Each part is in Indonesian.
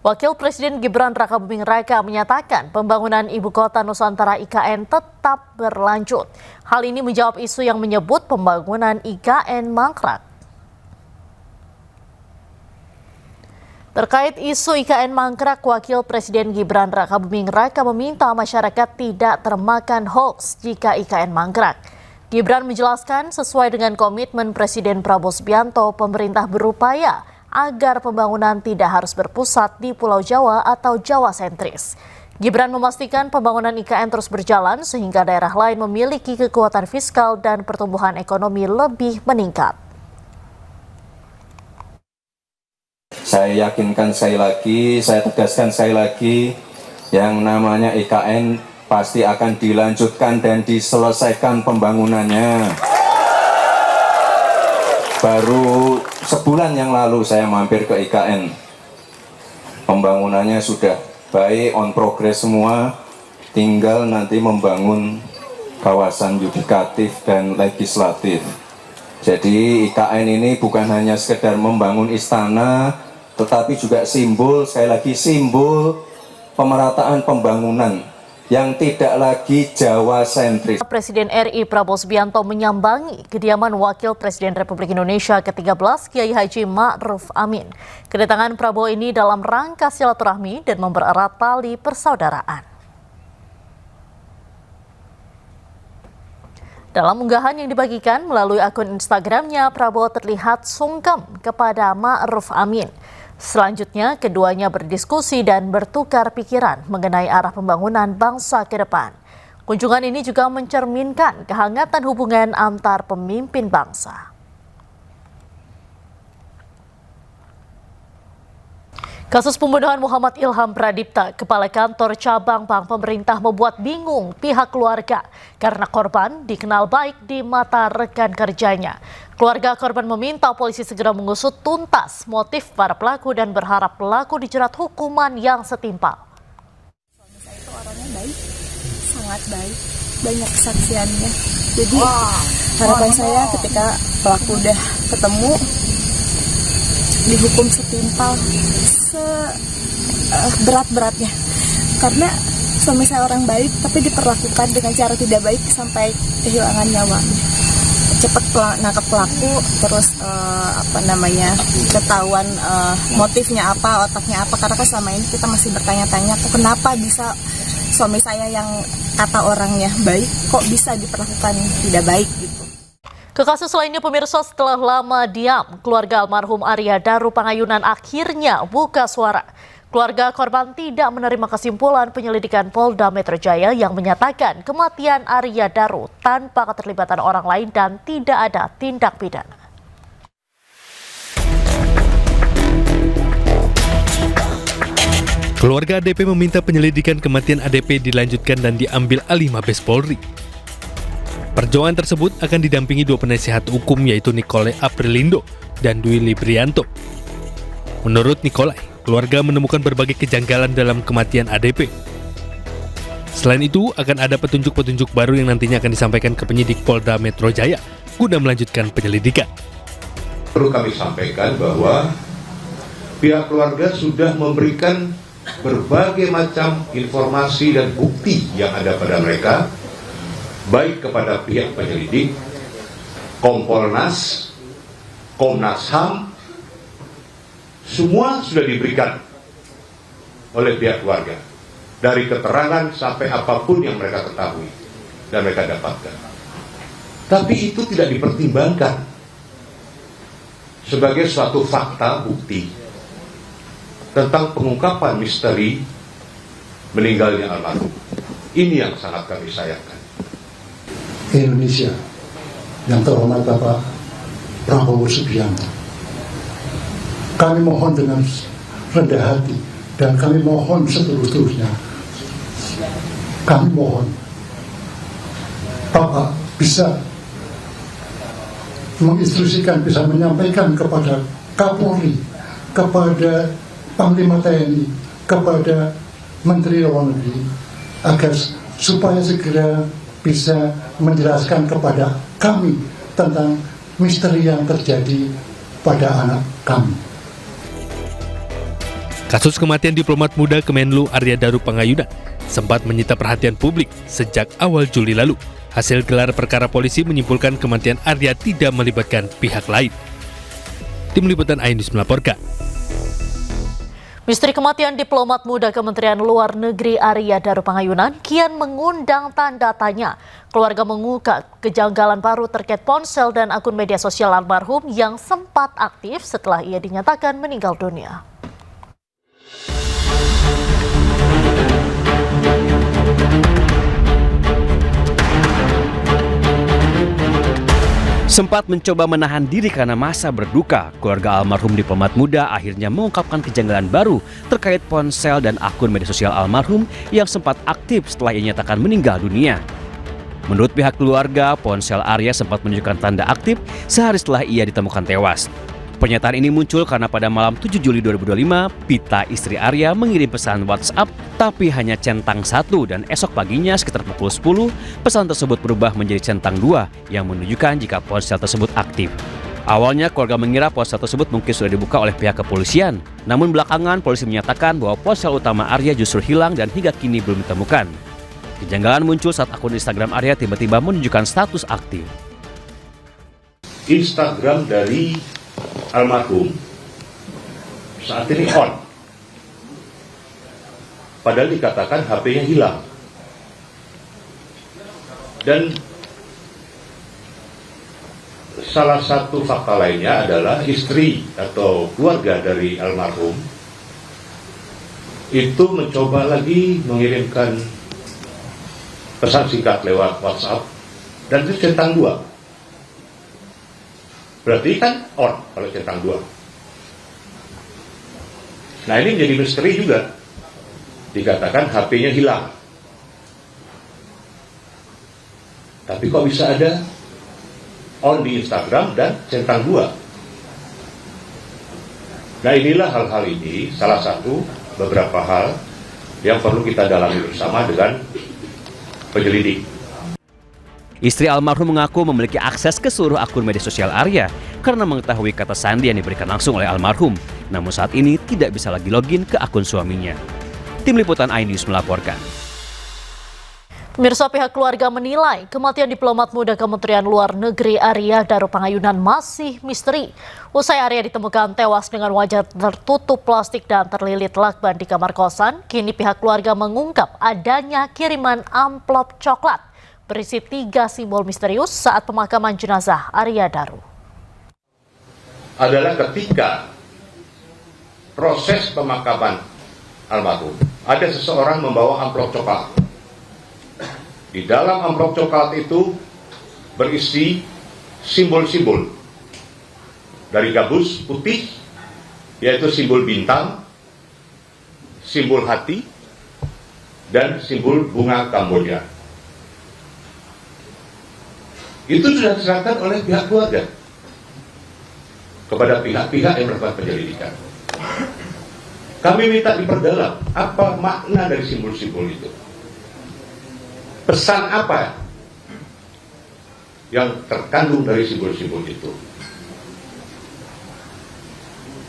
Wakil Presiden Gibran Rakabuming Raka menyatakan pembangunan Ibu Kota Nusantara IKN tetap berlanjut. Hal ini menjawab isu yang menyebut pembangunan IKN mangkrak. Terkait isu IKN mangkrak, Wakil Presiden Gibran Rakabuming Raka meminta masyarakat tidak termakan hoax jika IKN mangkrak. Gibran menjelaskan sesuai dengan komitmen Presiden Prabowo Subianto, pemerintah berupaya agar pembangunan tidak harus berpusat di Pulau Jawa atau Jawa sentris. Gibran memastikan pembangunan IKN terus berjalan sehingga daerah lain memiliki kekuatan fiskal dan pertumbuhan ekonomi lebih meningkat. Saya yakinkan sekali lagi, saya tegaskan sekali lagi, yang namanya IKN pasti akan dilanjutkan dan diselesaikan pembangunannya. Baru sebulan yang lalu saya mampir ke IKN. Pembangunannya sudah baik, on progress semua. Tinggal nanti membangun kawasan yudikatif dan legislatif. Jadi IKN ini bukan hanya sekedar membangun istana, tetapi juga simbol, sekali lagi simbol pemerataan pembangunan yang tidak lagi Jawa sentris. Presiden RI Prabowo Subianto menyambangi kediaman Wakil Presiden Republik Indonesia ke-13 Kiai Haji Ma'ruf Amin. Kedatangan Prabowo ini dalam rangka silaturahmi dan mempererat tali persaudaraan. Dalam unggahan yang dibagikan melalui akun Instagramnya, Prabowo terlihat sungkem kepada Ma'ruf Amin. Selanjutnya, keduanya berdiskusi dan bertukar pikiran mengenai arah pembangunan bangsa ke depan. Kunjungan ini juga mencerminkan kehangatan hubungan antar pemimpin bangsa. Kasus pembunuhan Muhammad Ilham Pradipta, Kepala Kantor Cabang Bank Pemerintah, membuat bingung pihak keluarga karena korban dikenal baik di mata rekan kerjanya. Keluarga korban meminta polisi segera mengusut tuntas motif para pelaku dan berharap pelaku dijerat hukuman yang setimpal. Suami saya itu orangnya baik, sangat baik, banyak kesaksiannya. Jadi harapan saya ketika pelaku udah ketemu, dihukum setimpal, seberat-beratnya. Karena suami saya orang baik, tapi diperlakukan dengan cara tidak baik sampai kehilangan nyawanya. Cepat nangkep pelaku, terus ketahuan motifnya apa, otaknya apa. Karena kan selama ini kita masih bertanya-tanya, kok kenapa bisa suami saya yang kata orangnya baik, kok bisa diperlakukan tidak baik gitu. Ke kasus lainnya, pemirsa, setelah lama diam, keluarga almarhum Arya Daru Pangayunan akhirnya buka suara. Keluarga korban tidak menerima kesimpulan penyelidikan Polda Metro Jaya yang menyatakan kematian Arya Daru tanpa keterlibatan orang lain dan tidak ada tindak pidana. Keluarga ADP meminta penyelidikan kematian ADP dilanjutkan dan diambil alih Mabes Polri. Perjuangan tersebut akan didampingi dua penasihat hukum, yaitu Nikolai Aprilindo dan Dwi Librianto. Menurut Nikolai, keluarga menemukan berbagai kejanggalan dalam kematian ADP. Selain itu, akan ada petunjuk-petunjuk baru yang nantinya akan disampaikan ke penyidik Polda Metro Jaya guna melanjutkan penyelidikan. Perlu kami sampaikan bahwa pihak keluarga sudah memberikan berbagai macam informasi dan bukti yang ada pada mereka, baik kepada pihak penyelidik, Kompolnas, Komnas HAM, semua sudah diberikan oleh pihak keluarga, dari keterangan sampai apapun yang mereka ketahui dan mereka dapatkan. Tapi itu tidak dipertimbangkan sebagai suatu fakta bukti tentang pengungkapan misteri meninggalnya almarhum. Ini yang sangat kami sayangkan. Indonesia yang terhormat Bapak Prabowo Subianto, kami mohon dengan rendah hati dan kami mohon seterus-terusnya, kami mohon Bapak bisa menginstruksikan, bisa menyampaikan kepada Kapolri, kepada Panglima TNI, kepada Menteri Luar Negeri, agar supaya segera bisa menjelaskan kepada kami tentang misteri yang terjadi pada anak kami. Kasus kematian diplomat muda Kemenlu Arya Daru Pangayunan sempat menyita perhatian publik sejak awal Juli lalu. Hasil gelar perkara polisi menyimpulkan kematian Arya tidak melibatkan pihak lain. Tim Liputan iNews melaporkan. Misteri kematian diplomat muda Kementerian Luar Negeri Arya Daru Pangayunan kian mengundang tanda tanya. Keluarga mengungkap kejanggalan baru terkait ponsel dan akun media sosial almarhum yang sempat aktif setelah ia dinyatakan meninggal dunia. Sempat mencoba menahan diri karena masa berduka, keluarga almarhum diplomat muda akhirnya mengungkapkan kejanggalan baru terkait ponsel dan akun media sosial almarhum yang sempat aktif setelah ia dinyatakan meninggal dunia. Menurut pihak keluarga, ponsel Arya sempat menunjukkan tanda aktif sehari setelah ia ditemukan tewas. Pernyataan ini muncul karena pada malam 7 Juli 2025, Pita istri Arya mengirim pesan WhatsApp tapi hanya centang 1 dan esok paginya sekitar pukul 10, pesan tersebut berubah menjadi centang 2 yang menunjukkan jika ponsel tersebut aktif. Awalnya keluarga mengira ponsel tersebut mungkin sudah dibuka oleh pihak kepolisian, namun belakangan polisi menyatakan bahwa ponsel utama Arya justru hilang dan hingga kini belum ditemukan. Kejanggalan muncul saat akun Instagram Arya tiba-tiba menunjukkan status aktif. Instagram dari almarhum saat ini on, padahal dikatakan HP-nya hilang. Dan salah satu fakta lainnya adalah istri atau keluarga dari almarhum itu mencoba lagi mengirimkan pesan singkat lewat WhatsApp dan itu centang 2. Berarti kan on kalau centang 2. Nah ini menjadi misteri juga. Dikatakan HP-nya hilang. Tapi kok bisa ada on di Instagram dan centang 2? Nah inilah hal-hal ini, salah satu beberapa hal yang perlu kita dalami bersama dengan penyelidik. Istri almarhum mengaku memiliki akses ke seluruh akun media sosial Arya karena mengetahui kata sandi yang diberikan langsung oleh almarhum. Namun saat ini tidak bisa lagi login ke akun suaminya. Tim Liputan iNews melaporkan. Pemirsa, pihak keluarga menilai kematian diplomat muda Kementerian Luar Negeri Arya Daru Pangayunan masih misteri. Usai Arya ditemukan tewas dengan wajah tertutup plastik dan terlilit lakban di kamar kosan, kini pihak keluarga mengungkap adanya kiriman amplop coklat berisi 3 simbol misterius saat pemakaman jenazah Arya Daru. Adalah ketika proses pemakaman almarhum, ada seseorang membawa amplop coklat. Di dalam amplop coklat itu berisi simbol-simbol dari gabus putih, yaitu simbol bintang, simbol hati, dan simbol bunga Kamboja. Itu sudah diserahkan oleh pihak keluarga kepada pihak-pihak yang melakukan penyelidikan. Kami minta diperdalam apa makna dari simbol-simbol itu. Pesan apa yang terkandung dari simbol-simbol itu.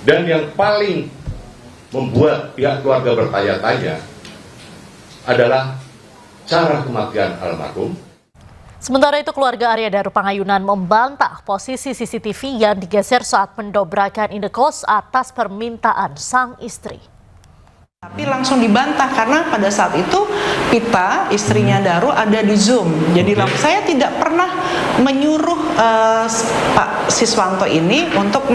Dan yang paling membuat pihak keluarga bertanya-tanya adalah cara kematian almarhum. Sementara itu, keluarga Arya Daru Pangayunan membantah posisi CCTV yang digeser saat pendobrakan indekos atas permintaan sang istri. Tapi langsung dibantah karena pada saat itu Pita, istrinya Daru, ada di Zoom. Jadi saya tidak pernah menyuruh Pak Siswanto ini untuk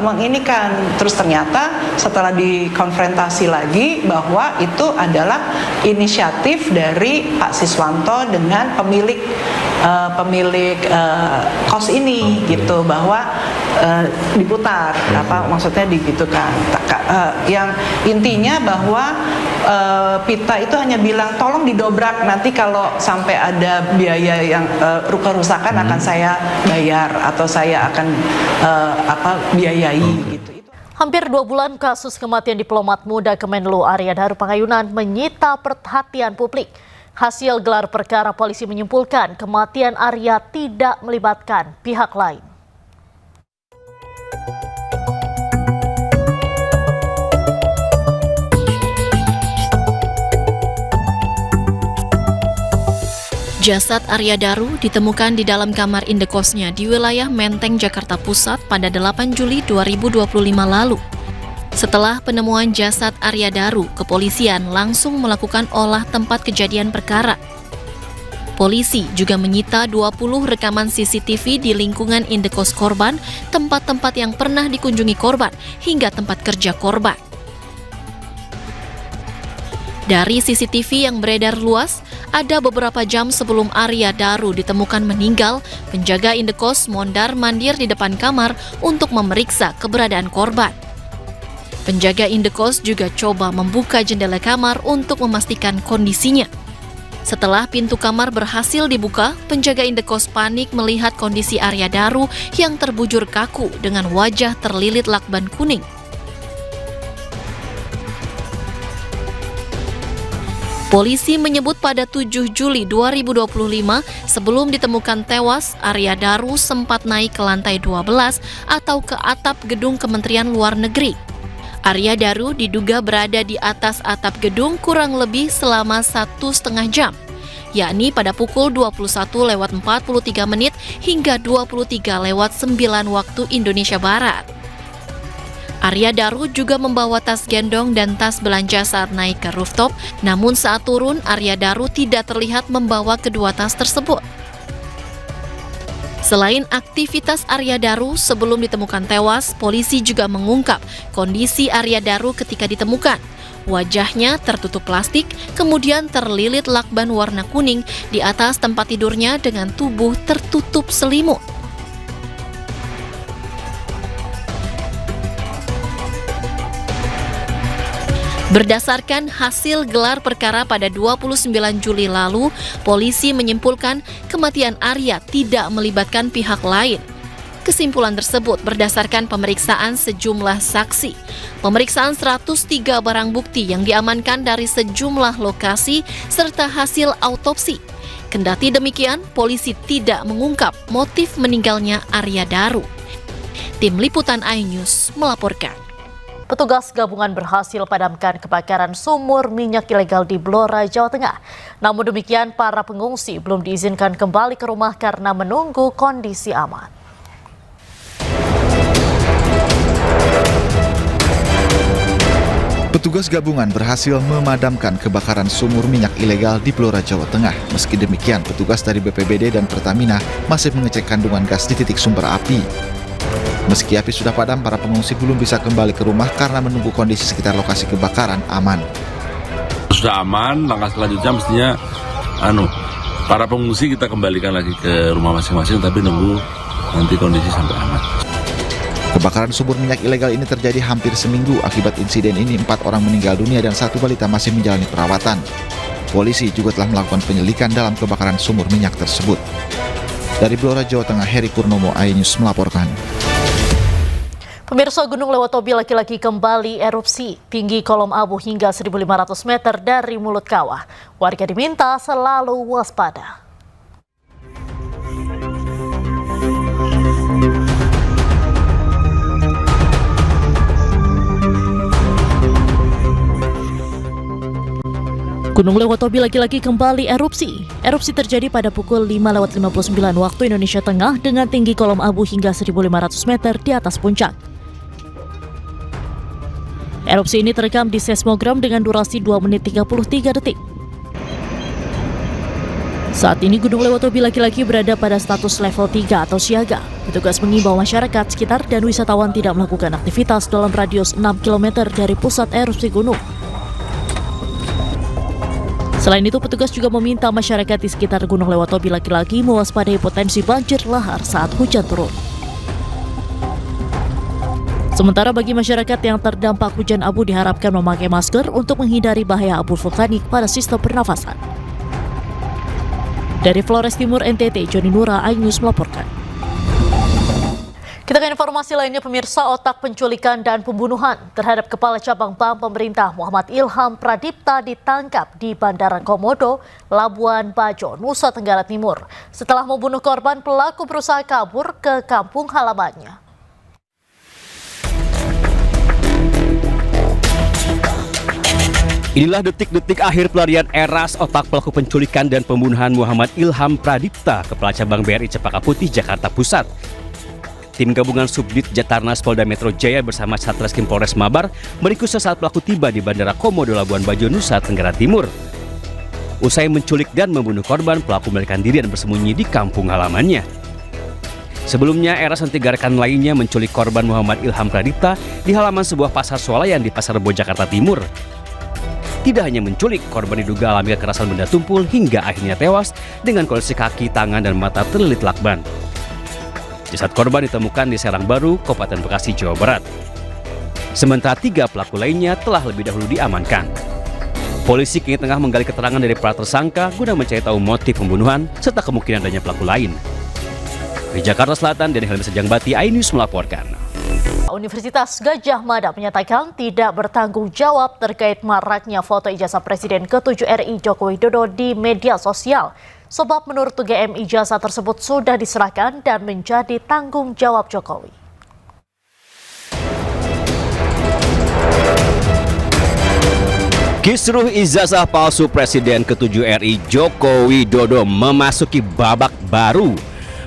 menginikan. Terus ternyata setelah dikonfrontasi lagi bahwa itu adalah inisiatif dari Pak Siswanto dengan pemilik kos ini gitu, bahwa diputar maksudnya digitukan. Yang intinya bahwa Pita itu hanya bilang tolong didobrak, nanti kalau sampai ada biaya yang kerusakan akan saya bayar atau saya akan biayai gitu. Hampir 2 bulan kasus kematian diplomat muda Kemenlu Arya Daru Pangayunan menyita perhatian publik. Hasil gelar perkara polisi menyimpulkan kematian Arya tidak melibatkan pihak lain. Jasad Arya Daru ditemukan di dalam kamar indekosnya di wilayah Menteng, Jakarta Pusat pada 8 Juli 2025 lalu. Setelah penemuan jasad Arya Daru, kepolisian langsung melakukan olah tempat kejadian perkara. Polisi juga menyita 20 rekaman CCTV di lingkungan indekos korban, tempat-tempat yang pernah dikunjungi korban, hingga tempat kerja korban. Dari CCTV yang beredar luas, ada beberapa jam sebelum Arya Daru ditemukan meninggal, penjaga indekos mondar-mandir di depan kamar untuk memeriksa keberadaan korban. Penjaga indekos juga coba membuka jendela kamar untuk memastikan kondisinya. Setelah pintu kamar berhasil dibuka, penjaga indekos panik melihat kondisi Arya Daru yang terbujur kaku dengan wajah terlilit lakban kuning. Polisi menyebut pada 7 Juli 2025, sebelum ditemukan tewas, Arya Daru sempat naik ke lantai 12 atau ke atap gedung Kementerian Luar Negeri. Arya Daru diduga berada di atas atap gedung kurang lebih selama 1,5 jam, yakni pada pukul 21:43 hingga 23:09 waktu Indonesia Barat. Arya Daru juga membawa tas gendong dan tas belanja saat naik ke rooftop, namun saat turun, Arya Daru tidak terlihat membawa kedua tas tersebut. Selain aktivitas Arya Daru sebelum ditemukan tewas, polisi juga mengungkap kondisi Arya Daru ketika ditemukan. Wajahnya tertutup plastik, kemudian terlilit lakban warna kuning di atas tempat tidurnya dengan tubuh tertutup selimut. Berdasarkan hasil gelar perkara pada 29 Juli lalu, polisi menyimpulkan kematian Arya tidak melibatkan pihak lain. Kesimpulan tersebut berdasarkan pemeriksaan sejumlah saksi, pemeriksaan 103 barang bukti yang diamankan dari sejumlah lokasi, serta hasil autopsi. Kendati demikian, polisi tidak mengungkap motif meninggalnya Arya Daru. Tim Liputan iNews melaporkan. Petugas gabungan berhasil padamkan kebakaran sumur minyak ilegal di Blora, Jawa Tengah. Namun demikian, para pengungsi belum diizinkan kembali ke rumah karena menunggu kondisi aman. Petugas gabungan berhasil memadamkan kebakaran sumur minyak ilegal di Blora, Jawa Tengah. Meski demikian, petugas dari BPBD dan Pertamina masih mengecek kandungan gas di titik sumber api. Meski api sudah padam, para pengungsi belum bisa kembali ke rumah karena menunggu kondisi sekitar lokasi kebakaran aman. Sudah aman, langkah selanjutnya mestinya para pengungsi kita kembalikan lagi ke rumah masing-masing, tapi nunggu nanti kondisi sampai aman. Kebakaran sumur minyak ilegal ini terjadi hampir seminggu. Akibat insiden ini 4 orang meninggal dunia dan 1 balita masih menjalani perawatan. Polisi juga telah melakukan penyelidikan dalam kebakaran sumur minyak tersebut. Dari Blora, Jawa Tengah, Heri Purnomo, iNews melaporkan. Pemirsa, Gunung Lewotobi lagi-lagi kembali erupsi. Tinggi kolom abu hingga 1.500 meter dari mulut kawah. Warga diminta selalu waspada. Gunung Lewotobi lagi-lagi kembali erupsi. Erupsi terjadi pada pukul 5:59 waktu Indonesia Tengah dengan tinggi kolom abu hingga 1.500 meter di atas puncak. Erupsi ini terekam di seismogram dengan durasi 2 menit 33 detik. Saat ini Gunung Lewotobi lagi-lagi berada pada status level 3 atau siaga. Petugas mengimbau masyarakat sekitar dan wisatawan tidak melakukan aktivitas dalam radius 6 km dari pusat erupsi gunung. Selain itu, petugas juga meminta masyarakat di sekitar Gunung Lewotobi lagi-lagi mewaspadai potensi banjir lahar saat hujan turun. Sementara bagi masyarakat yang terdampak hujan abu diharapkan memakai masker untuk menghindari bahaya abu vulkanik pada sistem pernafasan. Dari Flores Timur NTT, Joni Nura, iNews melaporkan. Kita ke informasi lainnya, pemirsa. Otak penculikan dan pembunuhan terhadap Kepala Cabang Bank Pemerintah Muhammad Ilham Pradipta ditangkap di Bandara Komodo, Labuan Bajo, Nusa Tenggara Timur. Setelah membunuh korban, pelaku berusaha kabur ke kampung halamannya. Inilah detik-detik akhir pelarian Eras, otak pelaku penculikan dan pembunuhan Muhammad Ilham Pradipta, Kepala Cabang BRI Cempaka Putih, Jakarta Pusat. Tim gabungan Subdit Jatarnas Polda Metro Jaya bersama Satreskrim Polres Mabar meringkus sesaat pelaku tiba di Bandara Komodo Labuan Bajo, Nusa Tenggara Timur. Usai menculik dan membunuh korban, pelaku melarikan diri dan bersembunyi di kampung halamannya. Sebelumnya, Eras dan 3 rekan lainnya menculik korban Muhammad Ilham Pradipta di halaman sebuah pasar swalayan di Pasar Rebo, Jakarta Timur. Tidak hanya menculik, korban diduga alami kekerasan benda tumpul hingga akhirnya tewas dengan kondisi kaki, tangan, dan mata terlilit lakban. Jasad korban ditemukan di Serang Baru, Kabupaten Bekasi, Jawa Barat. Sementara 3 pelaku lainnya telah lebih dahulu diamankan. Polisi kini tengah menggali keterangan dari para tersangka guna mencari tahu motif pembunuhan serta kemungkinan adanya pelaku lain. Di Jakarta Selatan, Deni Helmi Sejangbati, iNews melaporkan. Universitas Gadjah Mada menyatakan tidak bertanggung jawab terkait maraknya foto ijazah Presiden ke-7 RI Joko Widodo di media sosial. Sebab menurut UGM ijazah tersebut sudah diserahkan dan menjadi tanggung jawab Jokowi. Kisruh ijazah palsu Presiden ke-7 RI Joko Widodo memasuki babak baru.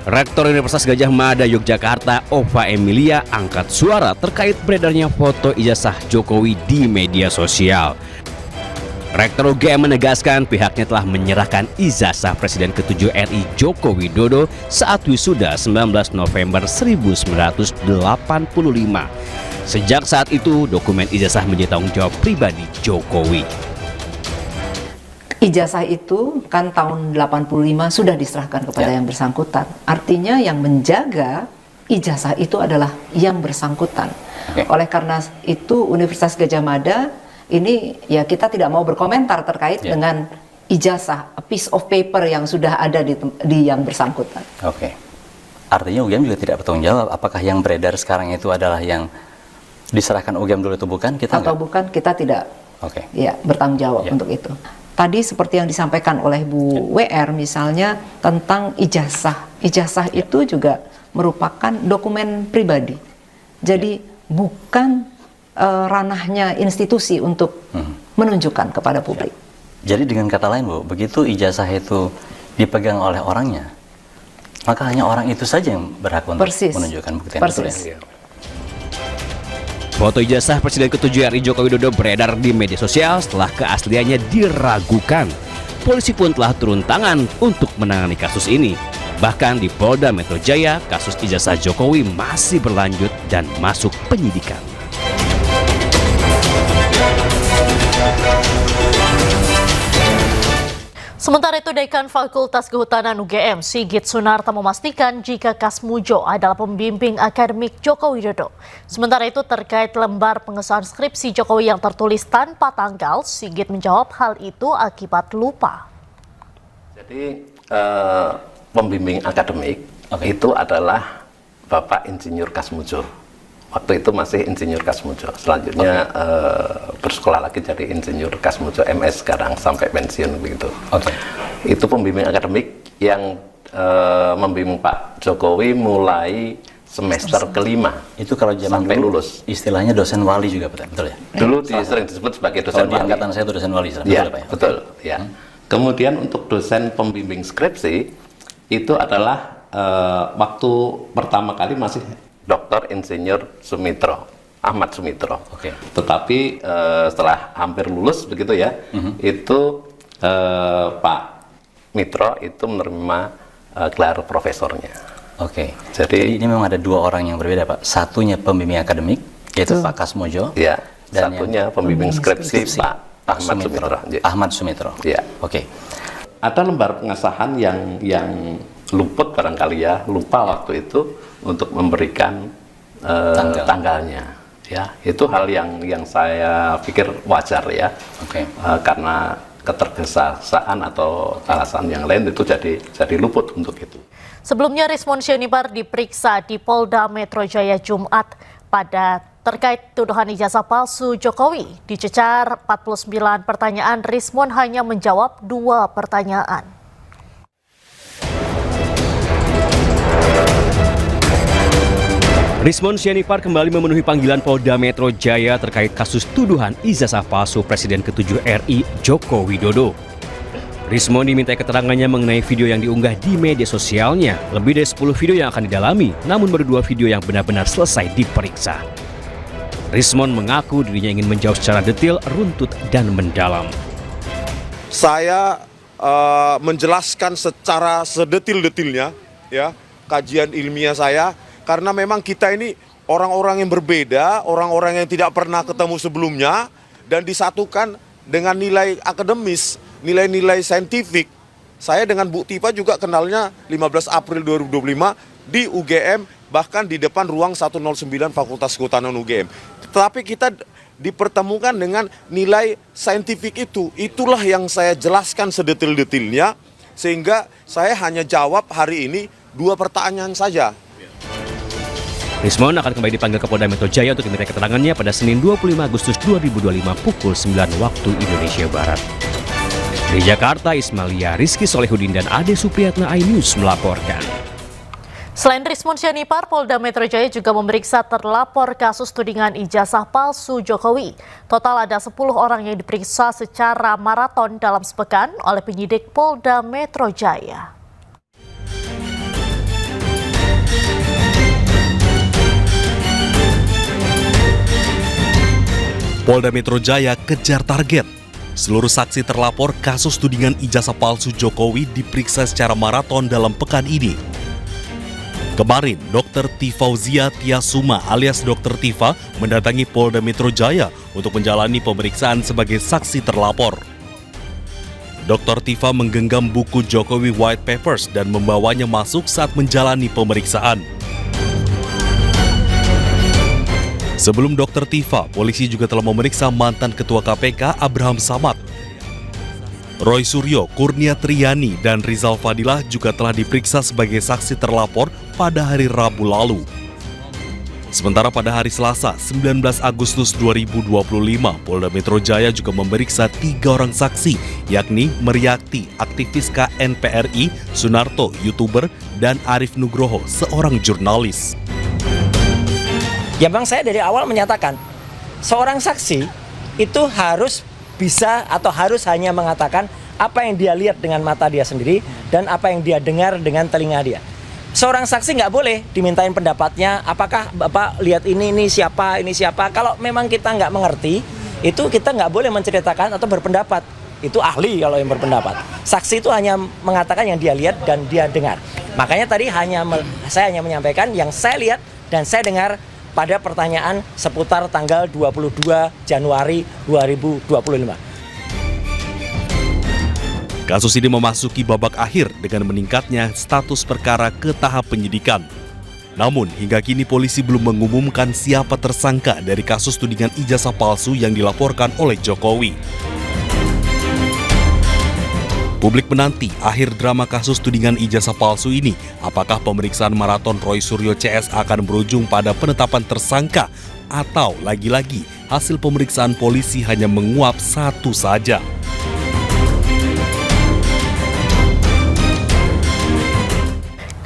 Rektor Universitas Gadjah Mada Yogyakarta, Ova Emilia, angkat suara terkait beredarnya foto ijazah Jokowi di media sosial. Rektor UGM menegaskan pihaknya telah menyerahkan ijazah Presiden ke-7 RI Joko Widodo saat wisuda 19 November 1985. Sejak saat itu, dokumen ijazah menjadi tanggung jawab pribadi Jokowi. Ijazah itu kan tahun 85 sudah diserahkan kepada yang bersangkutan. Artinya yang menjaga ijazah itu adalah yang bersangkutan. Oleh karena itu Universitas Gadjah Mada ini ya kita tidak mau berkomentar terkait dengan ijazah, a piece of paper yang sudah ada di yang bersangkutan. Artinya UGM juga tidak bertanggung jawab apakah yang beredar sekarang itu adalah yang diserahkan UGM dulu itu bukan? Kita atau bukan, kita tidak ya bertanggung jawab untuk itu. Tadi seperti yang disampaikan oleh Bu WR misalnya tentang ijazah. Ijazah itu juga merupakan dokumen pribadi. Jadi bukan ranahnya institusi untuk menunjukkan kepada publik. Jadi dengan kata lain Bu, begitu ijazah itu dipegang oleh orangnya, maka hanya orang itu saja yang berhak untuk menunjukkan bukti. Foto ijazah Presiden ke-7 RI Joko Widodo beredar di media sosial setelah keasliannya diragukan. Polisi pun telah turun tangan untuk menangani kasus ini. Bahkan di Polda Metro Jaya, kasus ijazah Jokowi masih berlanjut dan masuk penyidikan. Sementara itu, Dekan Fakultas Kehutanan UGM, Sigit Sunarta memastikan jika Kasmujo adalah pembimbing akademik Joko Widodo. Sementara itu, terkait lembar pengesahan skripsi Jokowi yang tertulis tanpa tanggal, Sigit menjawab hal itu akibat lupa. Jadi, pembimbing akademik itu adalah Bapak Insinyur Kasmujo. Waktu itu masih Insinyur Kasmujo. Selanjutnya bersekolah lagi jadi Insinyur Kasmujo MS sekarang sampai pensiun begitu. Itu pembimbing akademik yang membimbing Pak Jokowi mulai semester kelima. Itu kalau zaman sampai dulu, lulus. Istilahnya dosen wali juga betul ya? Dulu sering disebut sebagai dosen wali. Di angkatan saya itu dosen wali. Ya, betul ya, Pak? Betul. Ya. Kemudian untuk dosen pembimbing skripsi itu adalah waktu pertama kali masih Dr. Insinyur Sumitro, Ahmad Sumitro. Tetapi setelah hampir lulus begitu ya, itu Pak Mitro itu menerima gelar profesornya. Jadi ini memang ada 2 orang yang berbeda Pak. Satunya pembimbing akademik, yaitu Pak Kasmujo. Ya. Dan satunya pembimbing skripsi Pak Ahmad Sumitro. Ahmad Sumitro. Ya. Ada lembar pengesahan yang luput barangkali ya, lupa waktu itu untuk memberikan tanggalnya. Ya, itu hal yang saya pikir wajar ya. Karena ketergesa-gesaan atau alasan yang lain itu jadi luput untuk itu. Sebelumnya, Rismon Syahnibar diperiksa di Polda Metro Jaya Jumat pada terkait tuduhan ijazah palsu Jokowi. Dicecar 49 pertanyaan, Rismon hanya menjawab 2 pertanyaan. Rismond Sianipar kembali memenuhi panggilan Polda Metro Jaya terkait kasus tuduhan ijazah palsu Presiden ke-7 RI Joko Widodo. Rismond dimintai keterangannya mengenai video yang diunggah di media sosialnya. Lebih dari 10 video yang akan didalami, namun baru 2 video yang benar-benar selesai diperiksa. Rismond mengaku dirinya ingin menjawab secara detail, runtut, dan mendalam. Saya menjelaskan secara sedetil-detilnya, ya, kajian ilmiah saya, karena memang kita ini orang-orang yang berbeda, orang-orang yang tidak pernah ketemu sebelumnya, dan disatukan dengan nilai akademis, nilai-nilai saintifik. Saya dengan Bu Tifa juga kenalnya 15 April 2025 di UGM, bahkan di depan ruang 109 Fakultas Kehutanan UGM. Tetapi kita dipertemukan dengan nilai saintifik itu. Itulah yang saya jelaskan sedetil-detilnya, sehingga saya hanya jawab hari ini 2 pertanyaan saja. Rismond akan kembali dipanggil ke Polda Metro Jaya untuk diminta keterangannya pada Senin 25 Agustus 2025 pukul 9 waktu Indonesia Barat. Di Jakarta, Ismailia, Rizky Solehudin, dan Ade Supriyatna, iNews melaporkan. Selain Rismond Sianipar, Polda Metro Jaya juga memeriksa terlapor kasus tudingan ijazah palsu Jokowi. Total ada 10 orang yang diperiksa secara maraton dalam sepekan oleh penyidik Polda Metro Jaya. Polda Metro Jaya kejar target. Seluruh saksi terlapor kasus tudingan ijazah palsu Jokowi diperiksa secara maraton dalam pekan ini. Kemarin, Dr. Tifauzia Tiasuma alias Dr. Tifa mendatangi Polda Metro Jaya untuk menjalani pemeriksaan sebagai saksi terlapor. Dr. Tifa menggenggam buku Jokowi White Papers dan membawanya masuk saat menjalani pemeriksaan. Sebelum Dr. Tifa, polisi juga telah memeriksa mantan Ketua KPK Abraham Samad. Roy Suryo, Kurnia Triani, dan Rizal Fadilah juga telah diperiksa sebagai saksi terlapor pada hari Rabu lalu. Sementara pada hari Selasa, 19 Agustus 2025, Polda Metro Jaya juga memeriksa 3 orang saksi, yakni Meriakti, aktivis KNPRI, Sunarto, YouTuber, dan Arif Nugroho, seorang jurnalis. Ya bang, saya dari awal menyatakan seorang saksi itu harus bisa atau harus hanya mengatakan apa yang dia lihat dengan mata dia sendiri dan apa yang dia dengar dengan telinga dia. Seorang saksi nggak boleh dimintain pendapatnya, apakah Bapak lihat ini siapa. Kalau memang kita nggak mengerti, itu kita nggak boleh menceritakan atau berpendapat. Itu ahli kalau yang berpendapat. Saksi itu hanya mengatakan yang dia lihat dan dia dengar. Makanya tadi saya hanya menyampaikan yang saya lihat dan saya dengar pada pertanyaan seputar tanggal 22 Januari 2025. Kasus ini memasuki babak akhir dengan meningkatnya status perkara ke tahap penyidikan. Namun, hingga kini polisi belum mengumumkan siapa tersangka dari kasus tudingan ijazah palsu yang dilaporkan oleh Jokowi. Publik menanti akhir drama kasus tudingan ijazah palsu ini. Apakah pemeriksaan maraton Roy Suryo CS akan berujung pada penetapan tersangka? Atau lagi-lagi hasil pemeriksaan polisi hanya menguap satu saja?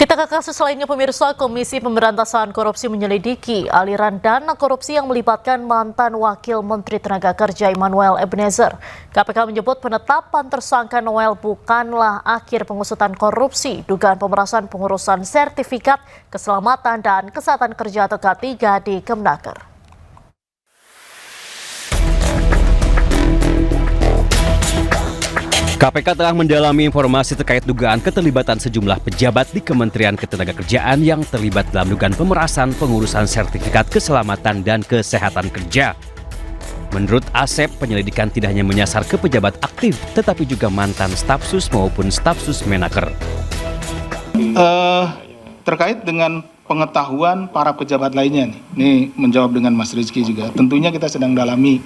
Kita ke kasus lainnya, pemirsa. Komisi Pemberantasan Korupsi menyelidiki aliran dana korupsi yang melibatkan mantan Wakil Menteri Tenaga Kerja Immanuel Ebenezer. KPK menyebut penetapan tersangka Noel bukanlah akhir pengusutan korupsi dugaan pemerasan pengurusan sertifikat keselamatan dan kesehatan kerja atau K3 di Kemnaker. KPK telah mendalami informasi terkait dugaan keterlibatan sejumlah pejabat di Kementerian Ketenagakerjaan yang terlibat dalam dugaan pemerasan pengurusan sertifikat keselamatan dan kesehatan kerja. Menurut Asep, penyelidikan tidak hanya menyasar ke pejabat aktif, tetapi juga mantan stafsus maupun stafsus Menaker. Terkait dengan pengetahuan para pejabat lainnya ini menjawab dengan Mas Rizky juga. Tentunya kita sedang dalami.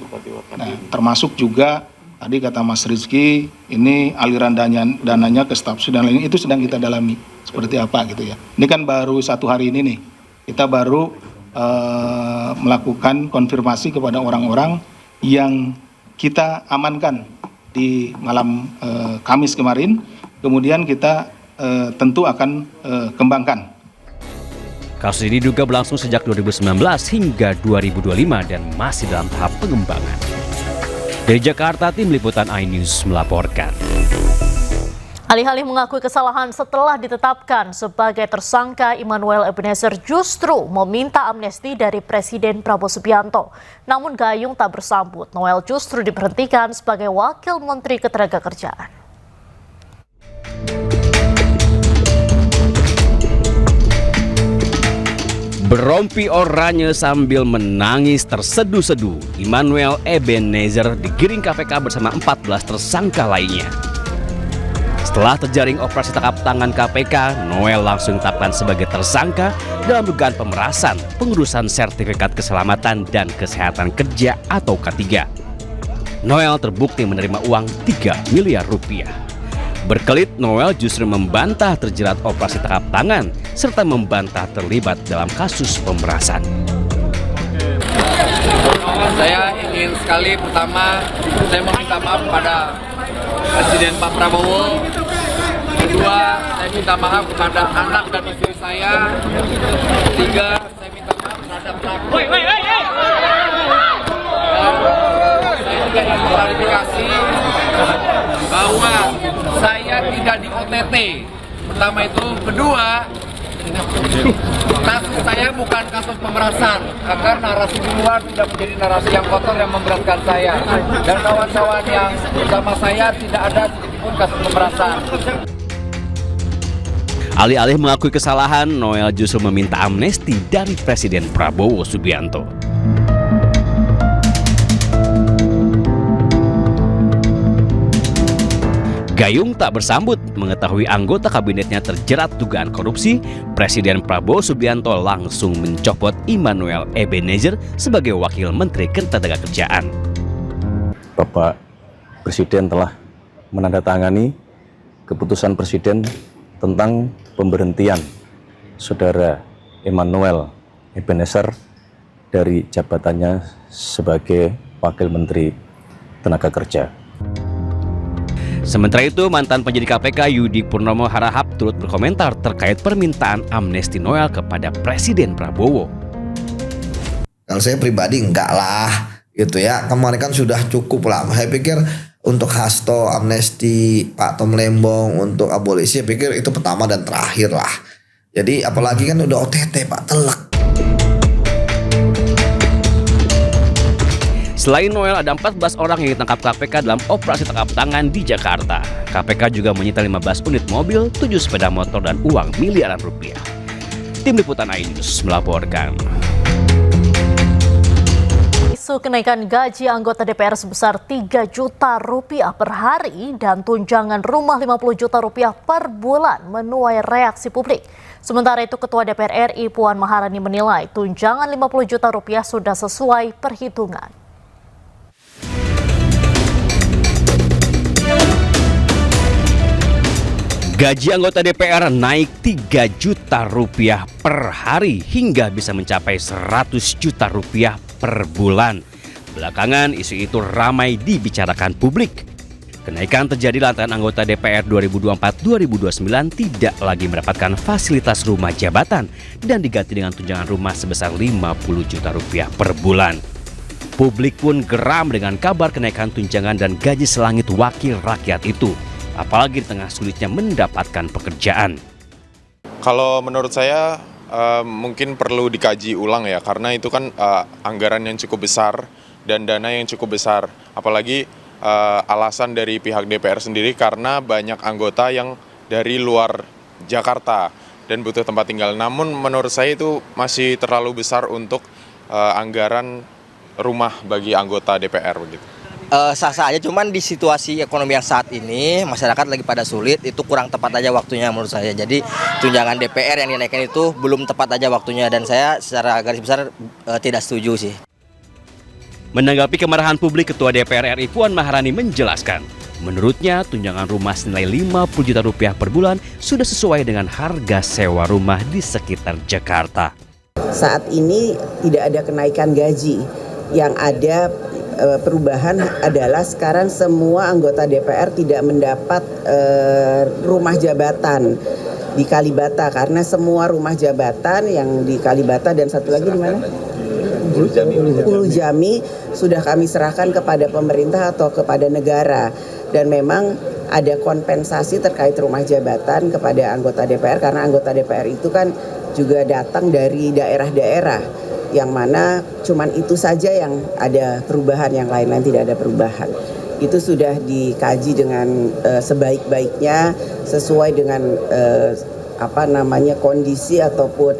Nah, termasuk juga tadi kata Mas Rizky, ini aliran dananya ke stafsus dan lain itu sedang kita dalami seperti apa gitu ya. Ini kan baru 1 hari ini nih, kita baru melakukan konfirmasi kepada orang-orang yang kita amankan di malam Kamis kemarin. Kemudian kita tentu akan kembangkan. Kasus ini diduga berlangsung sejak 2019 hingga 2025 dan masih dalam tahap pengembangan. Dari Jakarta, tim liputan iNews melaporkan. Alih-alih mengakui kesalahan setelah ditetapkan sebagai tersangka, Immanuel Ebenezer justru meminta amnesti dari Presiden Prabowo Subianto. Namun Gayung tak bersambut. Noel justru diberhentikan sebagai Wakil Menteri Ketenagakerjaan. Berompi oranye sambil menangis terseduh-seduh, Immanuel Ebenezer digiring KPK bersama 14 tersangka lainnya. Setelah terjaring operasi tangkap tangan KPK, Noel langsung ditetapkan sebagai tersangka dalam dugaan pemerasan, pengurusan sertifikat keselamatan dan kesehatan kerja atau K3. Noel terbukti menerima uang 3 miliar rupiah. Berkelit, Noel justru membantah terjerat operasi tangkap tangan serta membantah terlibat dalam kasus pemerasan. Saya ingin sekali pertama saya meminta maaf kepada Presiden Pak Prabowo. Kedua, saya minta maaf kepada anak dan istri saya. Ketiga, saya minta maaf terhadap pelaku. Saya juga ingin klarifikasi bahwa saya tidak di OTT. Pertama itu, kedua, kasus saya bukan kasus pemerasan, agar narasi di luar tidak menjadi narasi yang kotor yang memberatkan saya dan kawan-kawan yang bersama saya tidak ada sedikitpun kasus pemerasan. Alih-alih mengakui kesalahan, Noel justru meminta amnesti dari Presiden Prabowo Subianto. Gayung tak bersambut mengetahui anggota kabinetnya terjerat dugaan korupsi. Presiden Prabowo Subianto langsung mencopot Immanuel Ebenezer sebagai Wakil Menteri Ketenagakerjaan. Bapak Presiden telah menandatangani keputusan Presiden tentang pemberhentian Saudara Immanuel Ebenezer dari jabatannya sebagai Wakil Menteri Tenaga Kerja. Sementara itu, mantan penyidik KPK Yudi Purnomo Harahap turut berkomentar terkait permintaan amnesti Noel kepada Presiden Prabowo. Kalau saya pribadi enggak lah, gitu ya. Kemarin kan sudah cukup lah. Saya pikir untuk Hasto, amnesti, Pak Tom Lembong, untuk abolisi, saya pikir itu pertama dan terakhir lah. Jadi apalagi kan udah OTT Pak, telak. Selain Noel, ada 14 orang yang ditangkap KPK dalam operasi tangkap tangan di Jakarta. KPK juga menyita 15 unit mobil, 7 sepeda motor, dan uang miliaran rupiah. Tim liputan iNews melaporkan. Isu kenaikan gaji anggota DPR sebesar 3 juta rupiah per hari dan tunjangan rumah 50 juta rupiah per bulan menuai reaksi publik. Sementara itu, Ketua DPR RI Puan Maharani menilai tunjangan 50 juta rupiah sudah sesuai perhitungan. Gaji anggota DPR naik 3 juta rupiah per hari hingga bisa mencapai 100 juta rupiah per bulan. Belakangan isu itu ramai dibicarakan publik. Kenaikan terjadi lantaran anggota DPR 2024-2029 tidak lagi mendapatkan fasilitas rumah jabatan dan diganti dengan tunjangan rumah sebesar 50 juta rupiah per bulan. Publik pun geram dengan kabar kenaikan tunjangan dan gaji selangit wakil rakyat itu, apalagi di tengah sulitnya mendapatkan pekerjaan. Kalau menurut saya mungkin perlu dikaji ulang ya, karena itu kan anggaran yang cukup besar dan dana yang cukup besar. Apalagi alasan dari pihak DPR sendiri karena banyak anggota yang dari luar Jakarta dan butuh tempat tinggal. Namun menurut saya itu masih terlalu besar untuk anggaran rumah bagi anggota DPR begitu. Sah-sah aja, cuman di situasi ekonomi yang saat ini masyarakat lagi pada sulit, itu kurang tepat aja waktunya menurut saya. Jadi tunjangan DPR yang dinaikkan itu belum tepat aja waktunya dan saya secara garis besar tidak setuju sih. Menanggapi kemarahan publik, Ketua DPR RI Puan Maharani menjelaskan, menurutnya tunjangan rumah senilai 50 juta rupiah per bulan sudah sesuai dengan harga sewa rumah di sekitar Jakarta. Saat ini tidak ada kenaikan gaji, yang ada perubahan adalah sekarang semua anggota DPR tidak mendapat rumah jabatan di Kalibata, karena semua rumah jabatan yang di Kalibata dan satu lagi di mana? Ulu Jami sudah kami serahkan kepada pemerintah atau kepada negara, dan memang ada kompensasi terkait rumah jabatan kepada anggota DPR karena anggota DPR itu kan juga datang dari daerah-daerah yang mana cuman itu saja yang ada perubahan, yang lain-lain tidak ada perubahan. Itu sudah dikaji dengan sebaik-baiknya sesuai dengan kondisi ataupun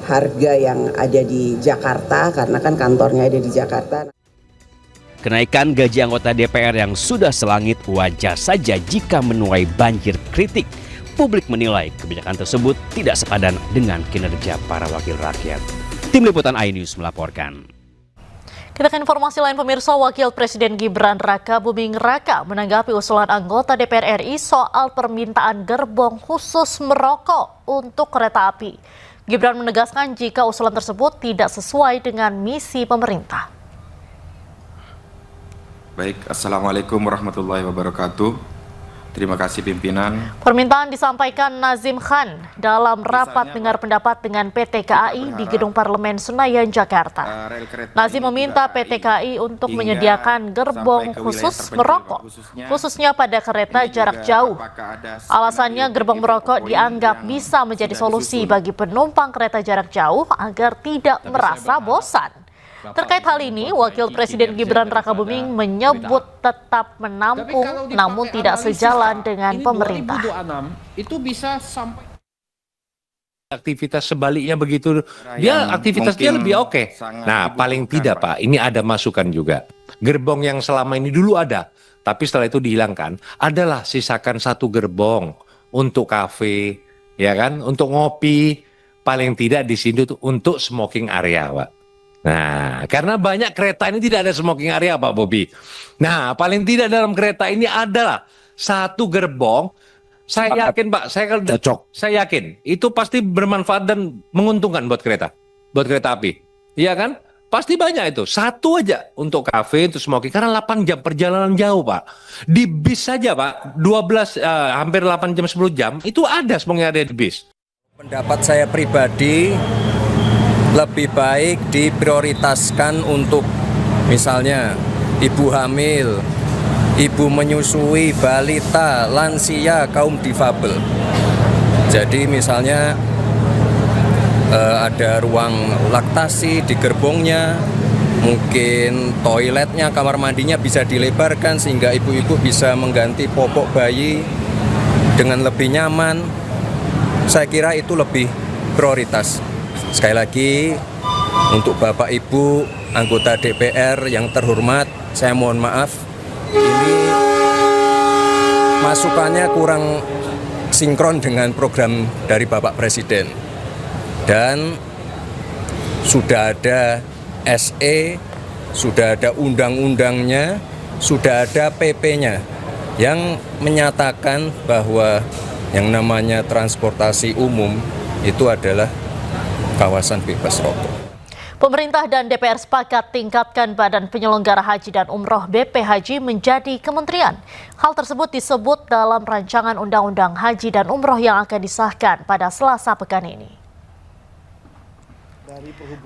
harga yang ada di Jakarta, karena kan kantornya ada di Jakarta. Kenaikan gaji anggota DPR yang sudah selangit wajar saja jika menuai banjir kritik. Publik menilai kebijakan tersebut tidak sepadan dengan kinerja para wakil rakyat. Tim Liputan iNews melaporkan. Kita ke informasi lain, pemirsa. Wakil Presiden Gibran Raka Buming Raka menanggapi usulan anggota DPR RI soal permintaan gerbong khusus merokok untuk kereta api. Gibran menegaskan jika usulan tersebut tidak sesuai dengan misi pemerintah. Baik, Assalamualaikum warahmatullahi wabarakatuh. Terima kasih pimpinan. Permintaan disampaikan Nazim Khan dalam rapat dengar pendapat dengan PT KAI di Gedung Parlemen Senayan, Jakarta. Nazim meminta PT KAI untuk menyediakan gerbong khusus merokok, khususnya pada kereta jarak jauh. Alasannya gerbong merokok dianggap bisa menjadi solusi bagi penumpang kereta jarak jauh agar tidak merasa bosan. Terkait hal ini, Wakil Presiden Gibran Raka Buming menyebut tetap menampung namun tidak sejalan dengan pemerintah. Itu bisa sampai aktivitas sebaliknya begitu, dia aktivitasnya lebih oke. Nah, paling tidak Pak, ini ada masukan juga. Gerbong yang selama ini dulu ada, tapi setelah itu dihilangkan, adalah sisakan satu gerbong untuk kafe, ya kan, untuk ngopi, paling tidak di sini tuh untuk smoking area, Pak. Nah, karena banyak kereta ini tidak ada smoking area, Pak Bobi. Nah, paling tidak dalam kereta ini adalah satu gerbong. Saya yakin, Pak, saya yakin itu pasti bermanfaat dan menguntungkan buat kereta api. Iya kan? Pasti banyak itu. Satu aja untuk kafe, untuk smoking, karena 8 jam perjalanan jauh, Pak. Di bis saja, Pak, hampir 8 jam, 10 jam, itu ada smoking area di bis. Pendapat saya pribadi, lebih baik diprioritaskan untuk misalnya ibu hamil, ibu menyusui, balita, lansia, kaum difabel. Jadi misalnya ada ruang laktasi di gerbongnya, mungkin toiletnya, kamar mandinya bisa dilebarkan sehingga ibu-ibu bisa mengganti popok bayi dengan lebih nyaman. Saya kira itu lebih prioritas. Sekali lagi, untuk Bapak Ibu anggota DPR yang terhormat, saya mohon maaf, ini masukannya kurang sinkron dengan program dari Bapak Presiden. Dan sudah ada SE, sudah ada undang-undangnya, sudah ada PP-nya yang menyatakan bahwa yang namanya transportasi umum itu adalah kawasan bebas rokok. Pemerintah dan DPR sepakat tingkatkan Badan Penyelenggara Haji dan Umroh BPHJ menjadi kementerian. Hal tersebut disebut dalam rancangan Undang-Undang Haji dan Umroh yang akan disahkan pada Selasa pekan ini.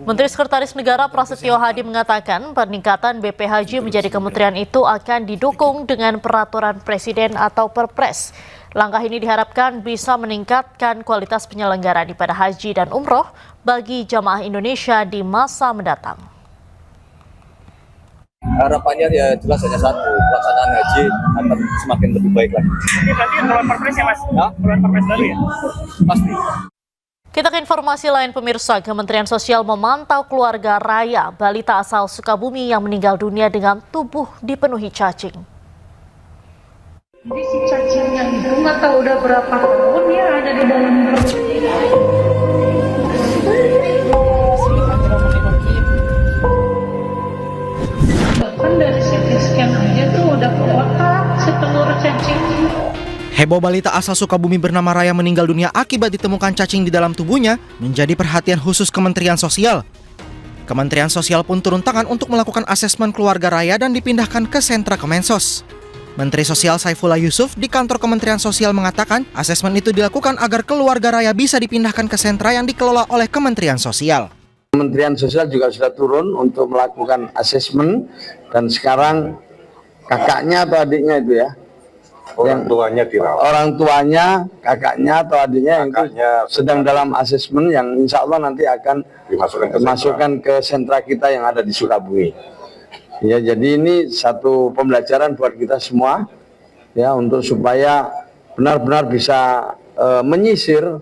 Menteri Sekretaris Negara Prasetyo Hadi mengatakan peningkatan BPHJ menjadi kementerian itu akan didukung dengan peraturan presiden atau Perpres. Langkah ini diharapkan bisa meningkatkan kualitas penyelenggaraan ibadah haji dan umroh bagi jamaah Indonesia di masa mendatang. Harapannya ya jelas hanya satu, pelaksanaan haji akan semakin lebih baik lagi. Ini berarti keluar Perpres ya Mas? Keluar Perpres baru ya? Pasti. Kita ke informasi lain, pemirsa. Kementerian Sosial memantau keluarga Raya, balita asal Sukabumi yang meninggal dunia dengan tubuh dipenuhi cacing. Jadi si cacingnya itu nggak tahu udah berapa tahun ya ada di dalam perut. Bahkan dari CT scan aja tuh udah kotak setelur cacing. Heboh balita asal Sukabumi bernama Raya meninggal dunia akibat ditemukan cacing di dalam tubuhnya menjadi perhatian khusus Kementerian Sosial. Kementerian Sosial pun turun tangan untuk melakukan asesmen keluarga raya dan dipindahkan ke sentra Kemensos. Menteri Sosial Saifullah Yusuf di kantor Kementerian Sosial mengatakan asesmen itu dilakukan agar keluarga raya bisa dipindahkan ke sentra yang dikelola oleh Kementerian Sosial. Kementerian Sosial juga sudah turun untuk melakukan asesmen dan sekarang kakaknya atau adiknya itu ya, orang tuanya dirawat. Orang tuanya, kakaknya atau adiknya yang sedang dalam asesmen yang insya Allah nanti akan dimasukkan ke sentra kita yang ada di Sukabumi. Ya, jadi ini satu pembelajaran buat kita semua ya untuk supaya benar-benar bisa menyisir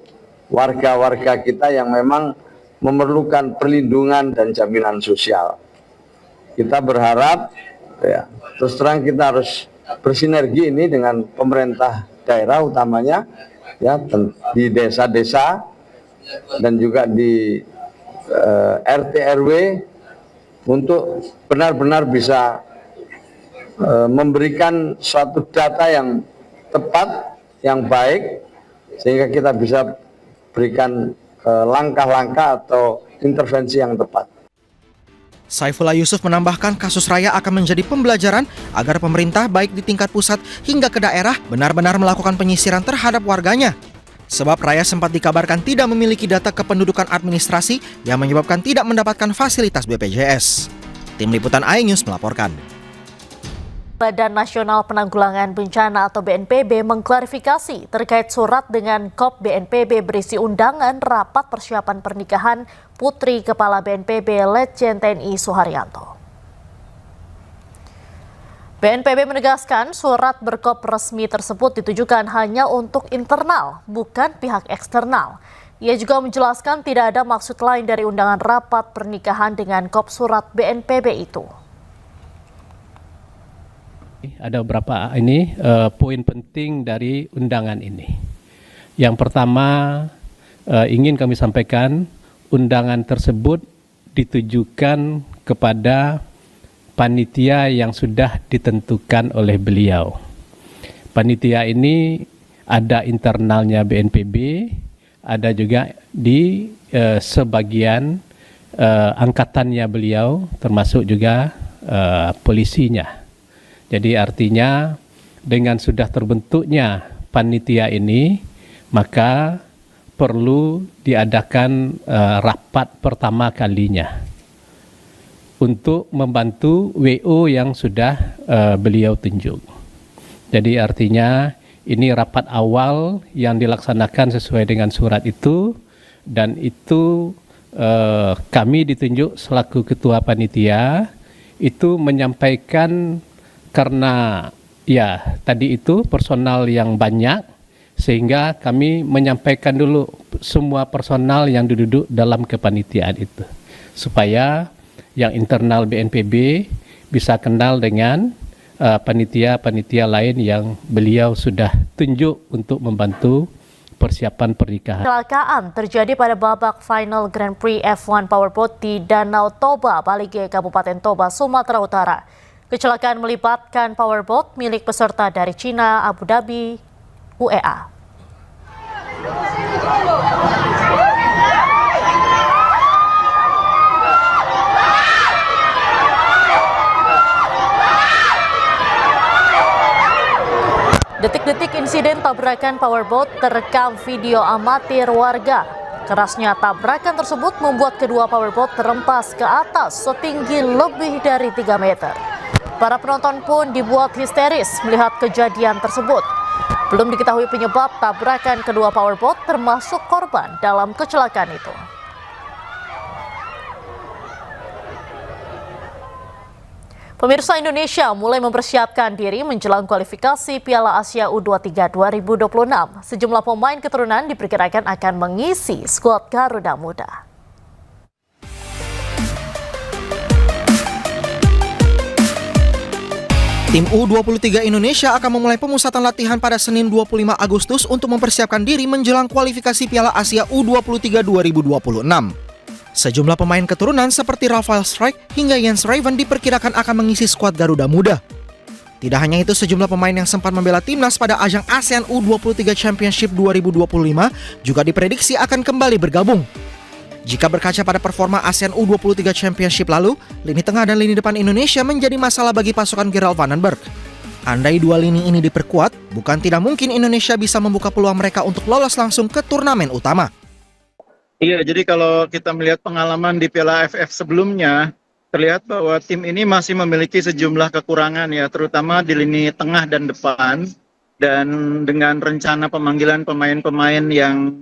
warga-warga kita yang memang memerlukan perlindungan dan jaminan sosial. Kita berharap ya, terus terang kita harus bersinergi ini dengan pemerintah daerah utamanya ya di desa-desa dan juga di RT RW untuk benar-benar bisa memberikan suatu data yang tepat, yang baik sehingga kita bisa berikan langkah-langkah atau intervensi yang tepat. Saifullah Yusuf menambahkan kasus Raya akan menjadi pembelajaran agar pemerintah baik di tingkat pusat hingga ke daerah benar-benar melakukan penyisiran terhadap warganya. Sebab Raya sempat dikabarkan tidak memiliki data kependudukan administrasi yang menyebabkan tidak mendapatkan fasilitas BPJS. Tim Liputan iNews melaporkan. Badan Nasional Penanggulangan Bencana atau BNPB mengklarifikasi terkait surat dengan KOP BNPB berisi undangan rapat persiapan pernikahan Putri Kepala BNPB Letjen TNI Suharyanto. BNPB menegaskan surat berkop resmi tersebut ditujukan hanya untuk internal, bukan pihak eksternal. Ia juga menjelaskan tidak ada maksud lain dari undangan rapat pernikahan dengan kop surat BNPB itu. Ada beberapa poin penting dari undangan ini. Yang pertama ingin kami sampaikan, undangan tersebut ditujukan kepada panitia yang sudah ditentukan oleh beliau. Panitia ini ada internalnya BNPB, ada juga di sebagian angkatannya beliau, termasuk juga polisinya. Jadi artinya dengan sudah terbentuknya panitia ini, maka perlu diadakan rapat pertama kalinya untuk membantu WO yang sudah beliau tunjuk. Jadi artinya ini rapat awal yang dilaksanakan sesuai dengan surat itu, dan itu kami ditunjuk selaku ketua panitia itu menyampaikan karena ya tadi itu personal yang banyak, sehingga kami menyampaikan dulu semua personal yang duduk dalam kepanitiaan itu supaya yang internal BNPB bisa kenal dengan panitia-panitia lain yang beliau sudah tunjuk untuk membantu persiapan pernikahan. Kecelakaan terjadi pada babak final Grand Prix F1 Powerboat di Danau Toba, Balige, Kabupaten Toba, Sumatera Utara. Kecelakaan melibatkan powerboat milik peserta dari Cina, Abu Dhabi, UEA. Detik-detik insiden tabrakan powerboat terekam video amatir warga. Kerasnya tabrakan tersebut membuat kedua powerboat terempas ke atas setinggi lebih dari 3 meter. Para penonton pun dibuat histeris melihat kejadian tersebut. Belum diketahui penyebab tabrakan kedua powerboat termasuk korban dalam kecelakaan itu. Pemirsa, Indonesia mulai mempersiapkan diri menjelang kualifikasi Piala Asia U23 2026. Sejumlah pemain keturunan diperkirakan akan mengisi skuad Garuda Muda. Tim U23 Indonesia akan memulai pemusatan latihan pada Senin 25 Agustus untuk mempersiapkan diri menjelang kualifikasi Piala Asia U23 2026. Sejumlah pemain keturunan seperti Rafael Strijk hingga Jens Raven diperkirakan akan mengisi skuad Garuda Muda. Tidak hanya itu, sejumlah pemain yang sempat membela timnas pada ajang ASEAN U23 Championship 2025 juga diprediksi akan kembali bergabung. Jika berkaca pada performa ASEAN U23 Championship lalu, lini tengah dan lini depan Indonesia menjadi masalah bagi pasukan Gerald Vandenberg. Andai dua lini ini diperkuat, bukan tidak mungkin Indonesia bisa membuka peluang mereka untuk lolos langsung ke turnamen utama. Iya, jadi kalau kita melihat pengalaman di Piala AFF sebelumnya, terlihat bahwa tim ini masih memiliki sejumlah kekurangan ya, terutama di lini tengah dan depan. Dan dengan rencana pemanggilan pemain-pemain yang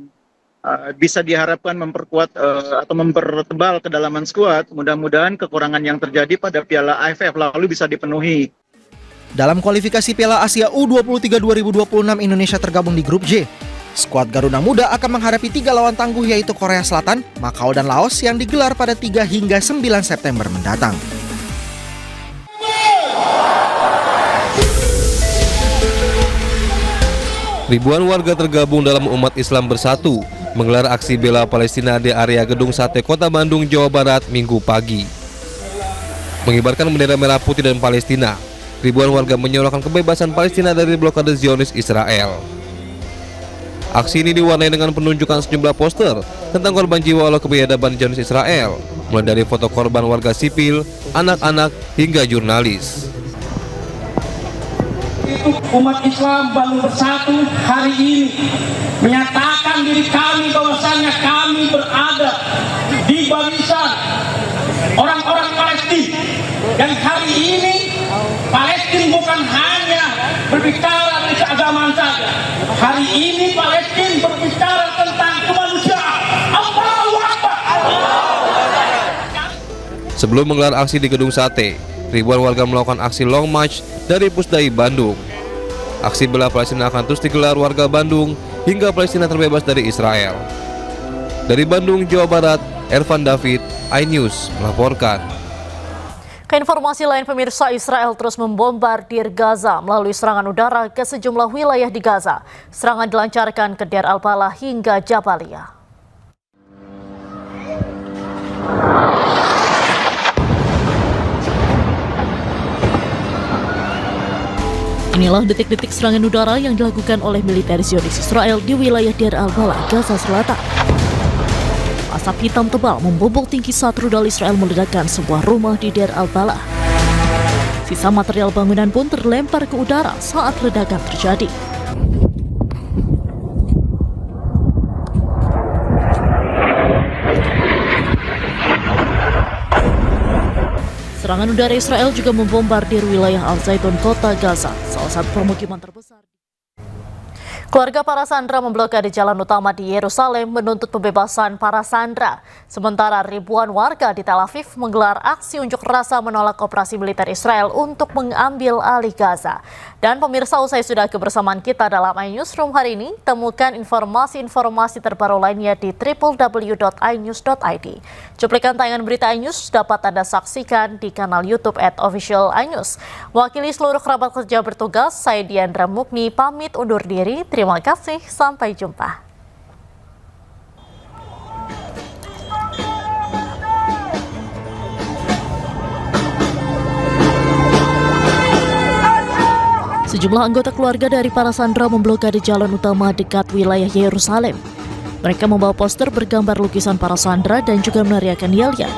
bisa diharapkan memperkuat atau mempertebal kedalaman skuad, mudah-mudahan kekurangan yang terjadi pada Piala AFF lalu bisa dipenuhi. Dalam kualifikasi Piala Asia U23 2026 Indonesia tergabung di grup J. Skuad Garuda Muda akan menghadapi 3 lawan tangguh yaitu Korea Selatan, Makau dan Laos yang digelar pada 3 hingga 9 September mendatang. Ribuan warga tergabung dalam Umat Islam Bersatu menggelar aksi bela Palestina di area Gedung Sate Kota Bandung, Jawa Barat, Minggu pagi. Mengibarkan bendera merah putih dan Palestina, ribuan warga menyuarakan kebebasan Palestina dari blokade Zionis Israel. Aksi ini diwarnai dengan penunjukan sejumlah poster tentang korban jiwa oleh kebiadaban Zionis Israel, mulai dari foto korban warga sipil, anak-anak, hingga jurnalis. Umat Islam Bandung Bersatu hari ini menyatakan diri kami bahwasanya kami berada di barisan orang-orang Palestina, dan hari ini Palestina bukan hanya berbicara dari keagamaan saja. Hari ini Palestina berbicara tentang kemanusiaan. Allahu Akbar. Sebelum menggelar aksi di Gedung Sate, ribuan warga melakukan aksi long march dari Pusdai Bandung. Aksi bela Palestina akan terus digelar warga Bandung hingga Palestina terbebas dari Israel. Dari Bandung, Jawa Barat, Ervan David, iNews melaporkan. Ke informasi lain, pemirsa, Israel terus membombardir Gaza melalui serangan udara ke sejumlah wilayah di Gaza. Serangan dilancarkan ke Deir al-Balah hingga Jabalia. Inilah detik-detik serangan udara yang dilakukan oleh militer Zionis Israel di wilayah Deir al-Balah, Gaza Selatan. Asap hitam tebal membumbung tinggi saat rudal Israel meledakkan sebuah rumah di Deir al-Balah. Sisa material bangunan pun terlempar ke udara saat ledakan terjadi. Serangan udara Israel juga membombardir wilayah Al-Zaitun, kota Gaza, salah satu permukiman terbesar. Keluarga para sandera memblokade jalan utama di Yerusalem menuntut pembebasan para sandera. Sementara ribuan warga di Tel Aviv menggelar aksi unjuk rasa menolak operasi militer Israel untuk mengambil alih Gaza. Dan pemirsa, usai sudah kebersamaan kita dalam iNewsroom hari ini, temukan informasi-informasi terbaru lainnya di www.inews.id. Cuplikan tayangan berita iNews dapat Anda saksikan di kanal YouTube @official iNews. Wakili seluruh kerabat kerja bertugas, saya Diandra Mukni pamit undur diri. Terima kasih, sampai jumpa. Sejumlah anggota keluarga dari para sandera memblokade jalan utama dekat wilayah Yerusalem. Mereka membawa poster bergambar lukisan para sandera dan juga meneriakkan yel-yel.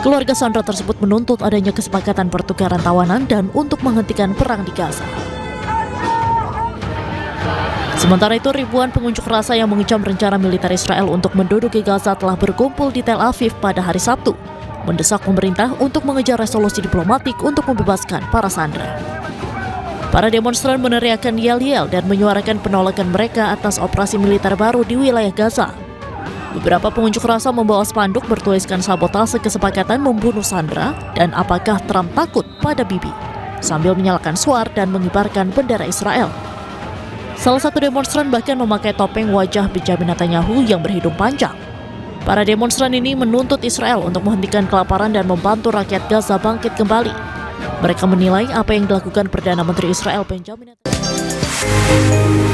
Keluarga sandera tersebut menuntut adanya kesepakatan pertukaran tawanan dan untuk menghentikan perang di Gaza. Sementara itu, ribuan pengunjuk rasa yang mengecam rencana militer Israel untuk menduduki Gaza telah berkumpul di Tel Aviv pada hari Sabtu, mendesak pemerintah untuk mengejar resolusi diplomatik untuk membebaskan para sandera. Para demonstran meneriakkan yel-yel dan menyuarakan penolakan mereka atas operasi militer baru di wilayah Gaza. Beberapa pengunjuk rasa membawa spanduk bertuliskan sabotase kesepakatan membunuh sandera dan apakah Trump takut pada Bibi, sambil menyalakan suar dan mengibarkan bendera Israel. Salah satu demonstran bahkan memakai topeng wajah Benjamin Netanyahu yang berhidung panjang. Para demonstran ini menuntut Israel untuk menghentikan kelaparan dan membantu rakyat Gaza bangkit kembali. Mereka menilai apa yang dilakukan Perdana Menteri Israel Benjamin Netanyahu